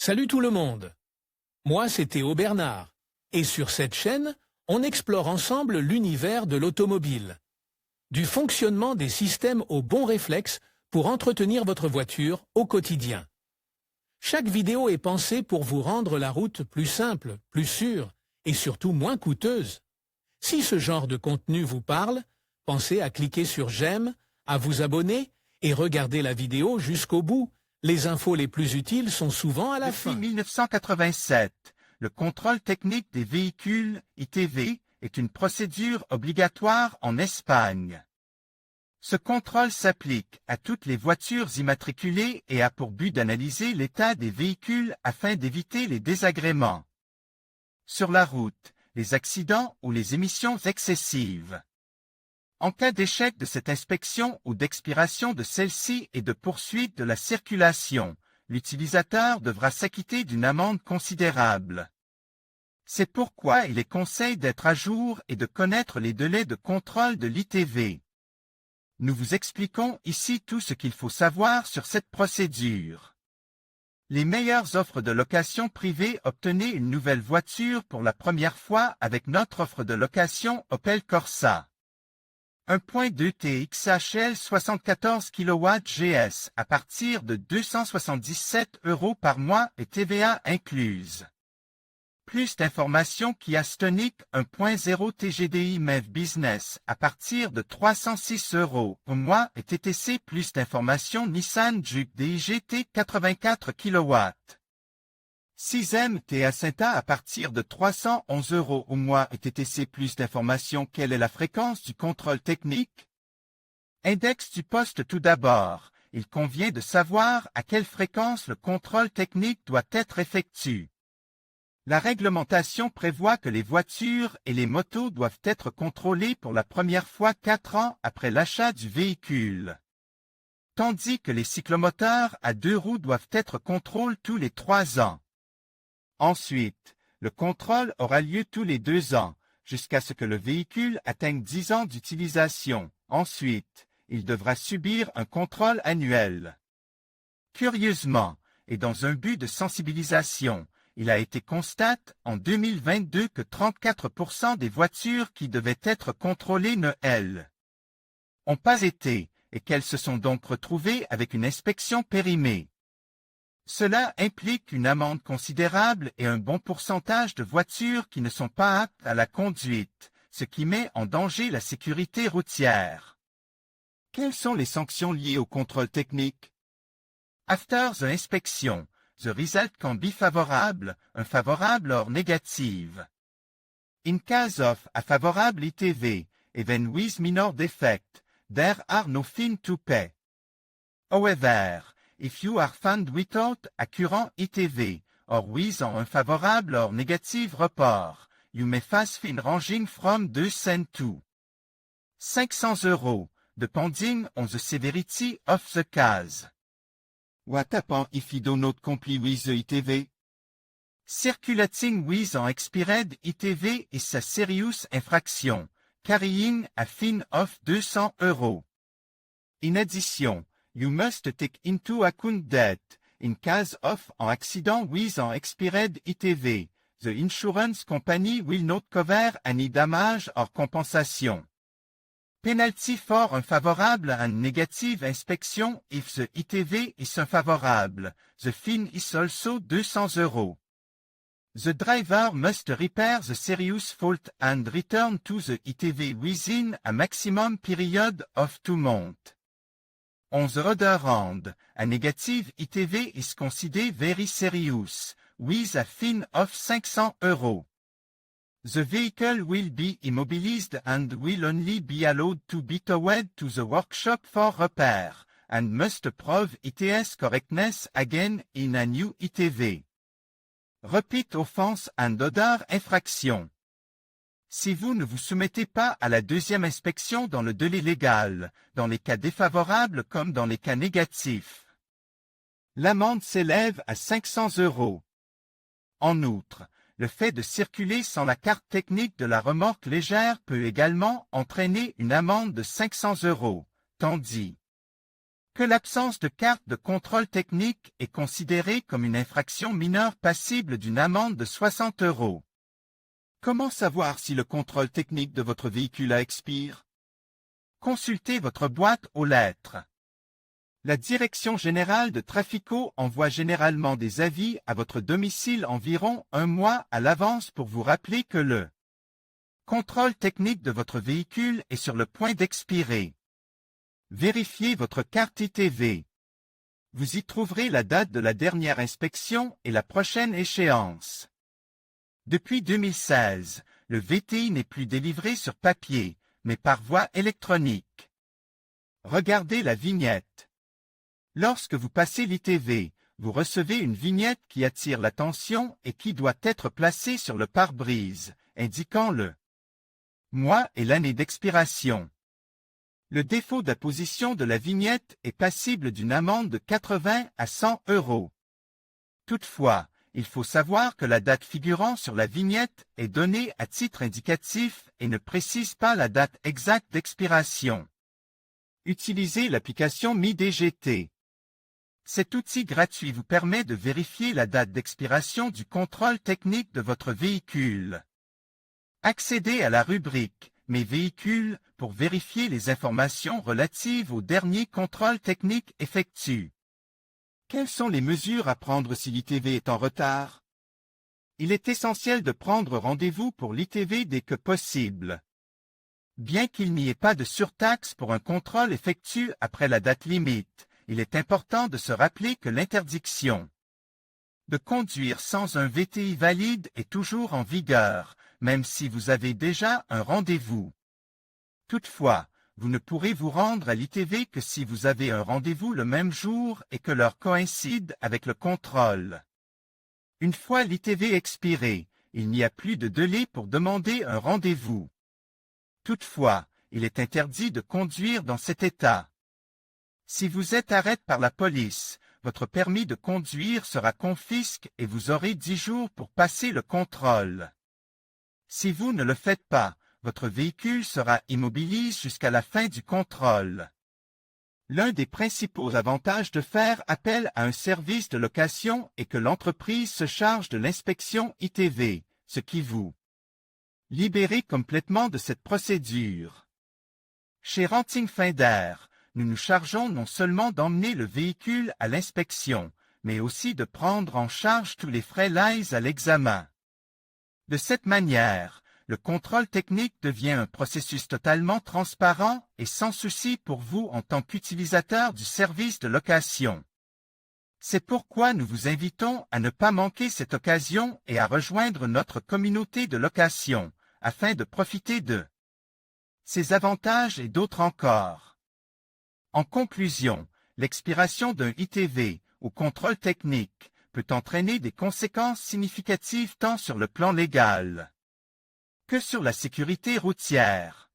Salut tout le monde. Moi, c'est Théo Bernard. Et sur cette chaîne, on explore ensemble l'univers de l'automobile. Du fonctionnement des systèmes aux bons réflexes pour entretenir votre voiture au quotidien. Chaque vidéo est pensée pour vous rendre la route plus simple, plus sûre et surtout moins coûteuse. Si ce genre de contenu vous parle, pensez à cliquer sur j'aime, à vous abonner et regarder la vidéo jusqu'au bout. Les infos les plus utiles sont souvent à la fin. Depuis 1987, le contrôle technique des véhicules, ITV, est une procédure obligatoire en Espagne. Ce contrôle s'applique à toutes les voitures immatriculées et a pour but d'analyser l'état des véhicules afin d'éviter les désagréments sur la route, les accidents ou les émissions excessives. En cas d'échec de cette inspection ou d'expiration de celle-ci et de poursuite de la circulation, l'utilisateur devra s'acquitter d'une amende considérable. C'est pourquoi il est conseillé d'être à jour et de connaître les délais de contrôle de l'ITV. Nous vous expliquons ici tout ce qu'il faut savoir sur cette procédure. Les meilleures offres de location privée. Obtenez une nouvelle voiture pour la première fois avec notre offre de location Opel Corsa. 1.2 TXHL 74 kW GS à partir de 277 € par mois et TVA incluse. Plus d'informations Kia Stonic 1.0 TGDI MEV Business à partir de 306 € au mois et TTC. Plus d'informations Nissan Juke DIGT 84 kW. 6e T-Acenta à partir de 311 € au mois et TTC. Plus d'informations. Quelle est la fréquence du contrôle technique? Index du poste. Tout d'abord, il convient de savoir à quelle fréquence le contrôle technique doit être effectué. La réglementation prévoit que les voitures et les motos doivent être contrôlées pour la première fois 4 ans après l'achat du véhicule, tandis que les cyclomoteurs à 2 roues doivent être contrôlés tous les 3 ans. Ensuite, le contrôle aura lieu tous les 2 ans, jusqu'à ce que le véhicule atteigne 10 ans d'utilisation. Ensuite, il devra subir un contrôle annuel. Curieusement, et dans un but de sensibilisation, il a été constaté en 2022 que 34% des voitures qui devaient être contrôlées n'ont pas été, et qu'elles se sont donc retrouvées avec une inspection périmée. Cela implique une amende considérable et un bon pourcentage de voitures qui ne sont pas aptes à la conduite, ce qui met en danger la sécurité routière. Quelles sont les sanctions liées au contrôle technique? After the inspection, the result can be favorable, un favorable or negative. In case of a favorable ITV, even with minor defect, there are no fines to pay. However, if you are found without a current ITV, or with an unfavorable or negative report, you may face fine ranging from 200 to 500 €, depending on the severity of the case. What happens if you do not comply with the ITV? Circulating with an expired ITV is a serious infraction, carrying a fine of 200 €. In addition, you must take into account that, in case of an accident with an expired ITV, the insurance company will not cover any damage or compensation. Penalty for unfavorable and negative inspection. If the ITV is unfavorable, the fine is also 200 €. The driver must repair the serious fault and return to the ITV within a maximum period of 2 months. On the other hand, a negative ITV is considered very serious, with a fine of 500 €. The vehicle will be immobilized and will only be allowed to be towed to the workshop for repair, and must prove its correctness again in a new ITV. Repeat offense and other infraction. Si vous ne vous soumettez pas à la deuxième inspection dans le délai légal, dans les cas défavorables comme dans les cas négatifs, l'amende s'élève à 500 €. En outre, le fait de circuler sans la carte technique de la remorque légère peut également entraîner une amende de 500 €, tandis Que l'absence de carte de contrôle technique est considérée comme une infraction mineure passible d'une amende de 60 €. Comment savoir si le contrôle technique de votre véhicule a expire? Consultez votre boîte aux lettres. La Direction générale de Trafico envoie généralement des avis à votre domicile environ un mois à l'avance pour vous rappeler que le contrôle technique de votre véhicule est sur le point d'expirer. Vérifiez votre carte ITV. Vous y trouverez la date de la dernière inspection et la prochaine échéance. Depuis 2016, le VTI n'est plus délivré sur papier, mais par voie électronique. Regardez la vignette. Lorsque vous passez l'ITV, vous recevez une vignette qui attire l'attention et qui doit être placée sur le pare-brise, indiquant le mois et l'année d'expiration. Le défaut d'apposition de la vignette est passible d'une amende de 80 à 100 €. Toutefois, il faut savoir que la date figurant sur la vignette est donnée à titre indicatif et ne précise pas la date exacte d'expiration. Utilisez l'application MiDGT. Cet outil gratuit vous permet de vérifier la date d'expiration du contrôle technique de votre véhicule. Accédez à la rubrique « Mes véhicules » pour vérifier les informations relatives au dernier contrôle technique effectué. Quelles sont les mesures à prendre si l'ITV est en retard? Il est essentiel de prendre rendez-vous pour l'ITV dès que possible. Bien qu'il n'y ait pas de surtaxe pour un contrôle effectué après la date limite, il est important de se rappeler que l'interdiction de conduire sans un VTI valide est toujours en vigueur, même si vous avez déjà un rendez-vous. Toutefois, vous ne pourrez vous rendre à l'ITV que si vous avez un rendez-vous le même jour et que l'heure coïncide avec le contrôle. Une fois l'ITV expiré, il n'y a plus de délai pour demander un rendez-vous. Toutefois, il est interdit de conduire dans cet état. Si vous êtes arrêté par la police, votre permis de conduire sera confisqué et vous aurez 10 jours pour passer le contrôle. Si vous ne le faites pas, votre véhicule sera immobilisé jusqu'à la fin du contrôle. L'un des principaux avantages de faire appel à un service de location est que l'entreprise se charge de l'inspection ITV, ce qui vous libère complètement de cette procédure. Chez Renting Finder, nous nous chargeons non seulement d'emmener le véhicule à l'inspection, mais aussi de prendre en charge tous les frais liés à l'examen. De cette manière, le contrôle technique devient un processus totalement transparent et sans souci pour vous en tant qu'utilisateur du service de location. C'est pourquoi nous vous invitons à ne pas manquer cette occasion et à rejoindre notre communauté de location, afin de profiter de ces avantages et d'autres encore. En conclusion, l'expiration d'un ITV ou contrôle technique peut entraîner des conséquences significatives tant sur le plan légal que sur la sécurité routière.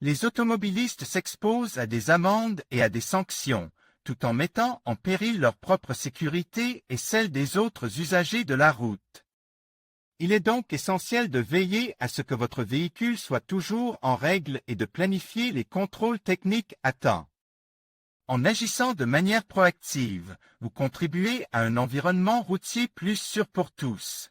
Les automobilistes s'exposent à des amendes et à des sanctions, tout en mettant en péril leur propre sécurité et celle des autres usagers de la route. Il est donc essentiel de veiller à ce que votre véhicule soit toujours en règle et de planifier les contrôles techniques à temps. En agissant de manière proactive, vous contribuez à un environnement routier plus sûr pour tous.